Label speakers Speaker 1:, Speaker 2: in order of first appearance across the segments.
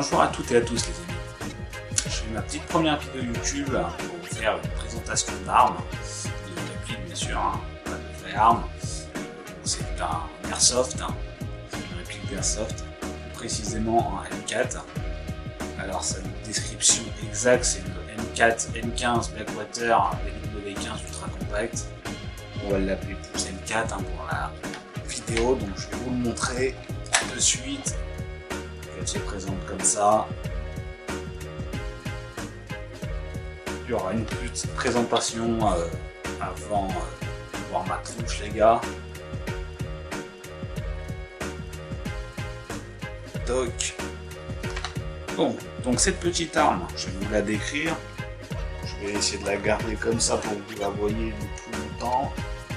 Speaker 1: Bonjour à toutes et à tous les amis. Je fais ma petite première vidéo YouTube pour vous faire une présentation d'armes, de répliques bien sûr, pas de vraies armes. C'est un airsoft, une réplique d'airsoft, plus précisément un M4. Alors sa description exacte c'est le M4 M15 Blackwater BW15 Ultra Compact. On va l'appeler plus M4 pour la vidéo, donc je vais vous le montrer de suite. Elle se présente comme ça. Il y aura une petite présentation avant de voir ma tronche les gars. Toc. Bon, donc cette petite arme, je vais vous la décrire. Je vais essayer de la garder comme ça pour que vous la voyez le plus longtemps.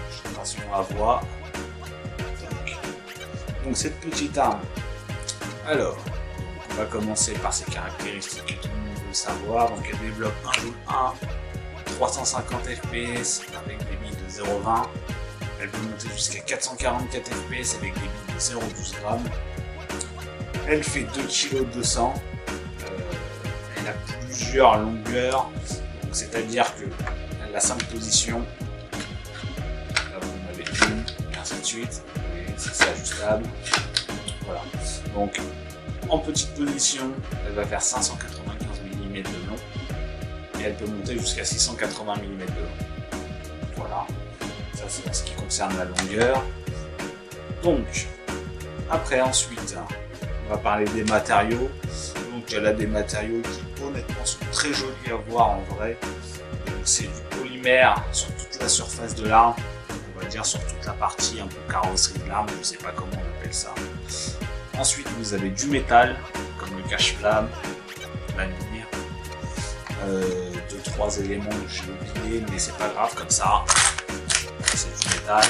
Speaker 1: Je sais pas si on la voit. Donc cette petite arme. Alors, on va commencer par ses caractéristiques que tout le monde veut savoir. Donc elle développe un joule 1, 350 fps avec des billes de 0,20. Elle peut monter jusqu'à 444 fps avec des billes de 0,12 grammes. Elle fait 2 kg 200. Elle a plusieurs longueurs, c'est-à-dire qu'elle a 5 positions. Là vous en avez une, et ainsi de suite. C'est ajustable. Voilà. Donc en petite position, elle va faire 595 mm de long et elle peut monter jusqu'à 680 mm de long. Voilà. Ça c'est en ce qui concerne la longueur. Donc après ensuite, on va parler des matériaux. Donc elle a des matériaux qui honnêtement sont très jolis à voir en vrai. Donc c'est du polymère sur toute la surface de l'arme. On va dire sur toute la partie un peu carrosserie de l'arme, je ne sais pas comment on appelle ça. Ensuite vous avez du métal, comme le cache-flamme, la mire, 2-3 éléments que j'ai oubliés, mais c'est pas grave comme ça, c'est du métal.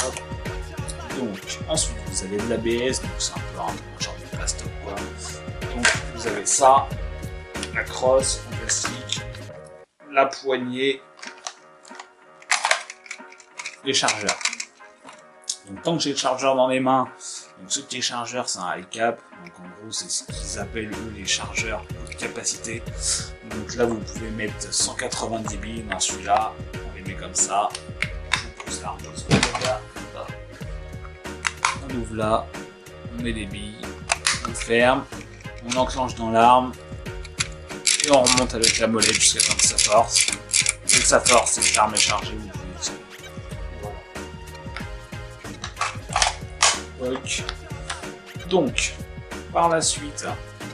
Speaker 1: Hop. Donc ensuite vous avez de l'ABS, donc c'est un peu un genre de plastoc quoi. Donc vous avez ça, la crosse en plastique, la poignée, les chargeurs. Donc tant que j'ai le chargeur dans mes mains, donc ce petit chargeur c'est un high cap, donc en gros c'est ce qu'ils appellent eux les chargeurs haute capacité. Donc là vous pouvez mettre 190 billes dans celui-là, on les met comme ça, on pousse l'arme, on ouvre là, on met les billes, on ferme, on enclenche dans l'arme et on remonte avec la molette jusqu'à temps que ça force. Dès que ça force, c'est que l'arme est chargée, vous pouvez tirer. Donc, par la suite,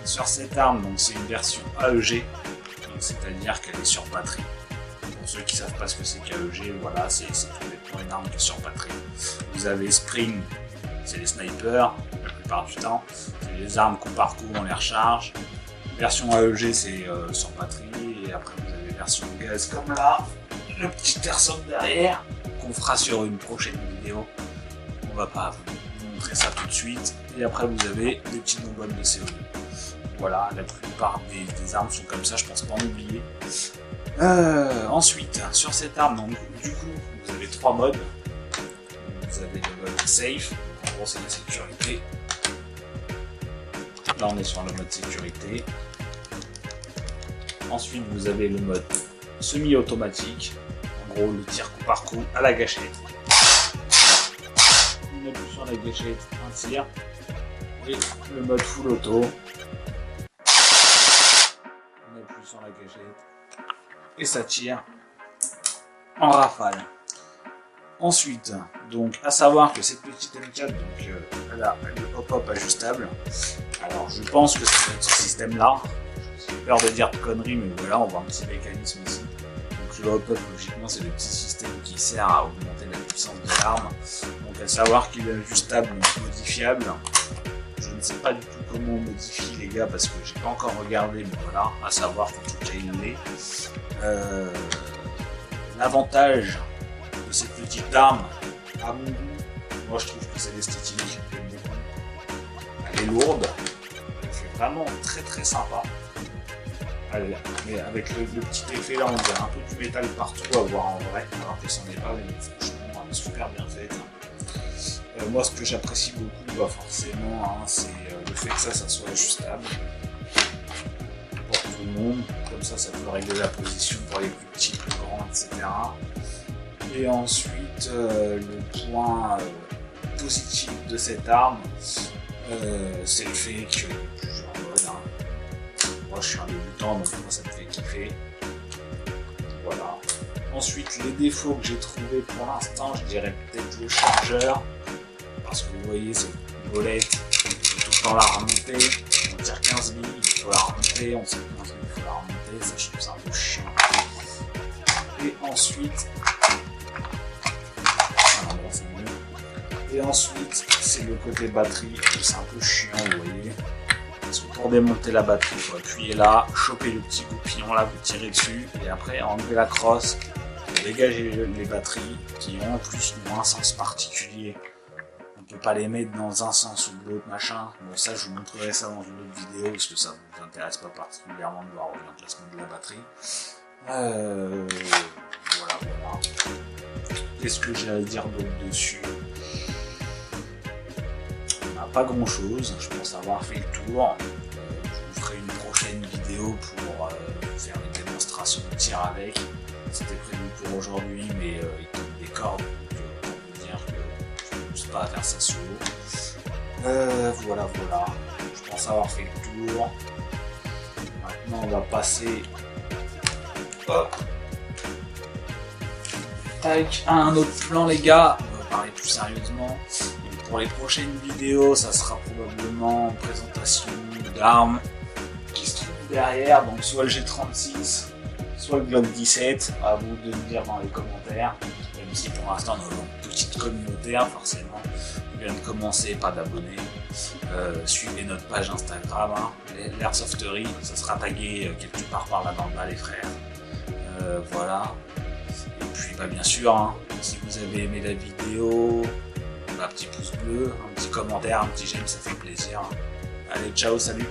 Speaker 1: sur cette arme, donc c'est une version AEG, c'est-à-dire qu'elle est sur batterie. Pour ceux qui ne savent pas ce que c'est qu'AEG, voilà, c'est tout bêtement une arme qui est sur batterie. Vous avez Spring, c'est les snipers, la plupart du temps. C'est les armes qu'on parcourt, on les recharge. Version AEG, c'est sur batterie, et après vous avez version gaz comme là, le petit airsoft derrière, qu'on fera sur une prochaine vidéo. On va pas vous montrer ça tout de suite. Et après vous avez des petites bonbonnes de CO2. Voilà, la plupart des armes sont comme ça, je pense pas en oublier. Ensuite, sur cette arme, donc, du coup, vous avez 3 modes. Vous avez le mode safe, en gros c'est la sécurité. Là on est sur le mode sécurité. Ensuite vous avez le mode semi-automatique. En gros le tir coup par coup à la gâchette. On appuie sur la gâchette, un tir. Et le mode full auto. On appuie sur la gâchette. Et ça tire en rafale. Ensuite, donc à savoir que cette petite M4, donc, elle a le hop-hop ajustable. Alors je pense que ça va être ce système-là. J'ai peur de dire de conneries, mais voilà, on voit un petit mécanisme ici. Donc le hop-up, logiquement, c'est le petit système qui sert à augmenter la puissance de l'arme. Donc à savoir qu'il est ajustable, donc modifiable. Je ne sais pas du tout comment on modifie les gars, parce que j'ai pas encore regardé, mais voilà, à savoir qu'en tout cas il l'est. L'avantage de cette petite arme, à mon goût, moi je trouve que c'est l'esthétique. Elle est lourde, elle fait vraiment très très sympa. Mais avec le petit effet là, on dirait un peu du métal partout à voir en vrai, alors que c'en est pas, mais franchement elle est super bien faite. Moi, ce que j'apprécie beaucoup, forcément, hein, c'est le fait que ça soit ajustable pour tout le monde. Comme ça peut régler la position pour les plus petits, plus grands, etc. Et ensuite, le point positif de cette arme, c'est le fait que moi je suis un débutant, donc moi ça me fait kiffer. Voilà. Ensuite, les défauts que j'ai trouvés pour l'instant, je dirais peut-être le chargeur, parce que vous voyez cette molette, il faut tout le temps la remonter. On tire 15 000, il faut la remonter, on tire 15 000, il faut la remonter, ça je trouve ça un peu chiant. Et ensuite, c'est le côté batterie, c'est un peu chiant, vous voyez. Parce que pour démonter la batterie, il faut appuyer là, choper le petit goupillon là, vous tirez dessus, et après enlever la crosse, dégager les batteries qui ont plus ou moins un sens particulier. On peut pas les mettre dans un sens ou de l'autre, machin. Bon, ça, je vous montrerai ça dans une autre vidéo, parce que ça ne vous intéresse pas particulièrement de voir l'emplacement de la batterie. Voilà. Qu'est-ce que j'ai à dire d'autre dessus? Pas grand chose, je pense avoir fait le tour. Je vous ferai une prochaine vidéo pour faire une démonstration de tir avec. C'était prévu pour aujourd'hui, mais il tombe des cordes, donc on peut dire que je ne pousse pas à faire ça solo. Voilà. Je pense avoir fait le tour. Maintenant, on va passer à un autre plan, les gars. On va parler plus sérieusement. Pour les prochaines vidéos, ça sera probablement une présentation d'armes qui se trouvent derrière, donc soit le G36, soit le Glock 17, à vous de me dire dans les commentaires, même si pour l'instant on a une petite communauté, forcément, on vient de commencer, pas d'abonnés, suivez notre page Instagram, l'Airsofterie, ça sera tagué quelque part par là dans le bas les frères, voilà, et puis bien sûr, si vous avez aimé la vidéo, un petit pouce bleu, un petit commentaire, un petit j'aime, ça fait plaisir. Allez, ciao, salut!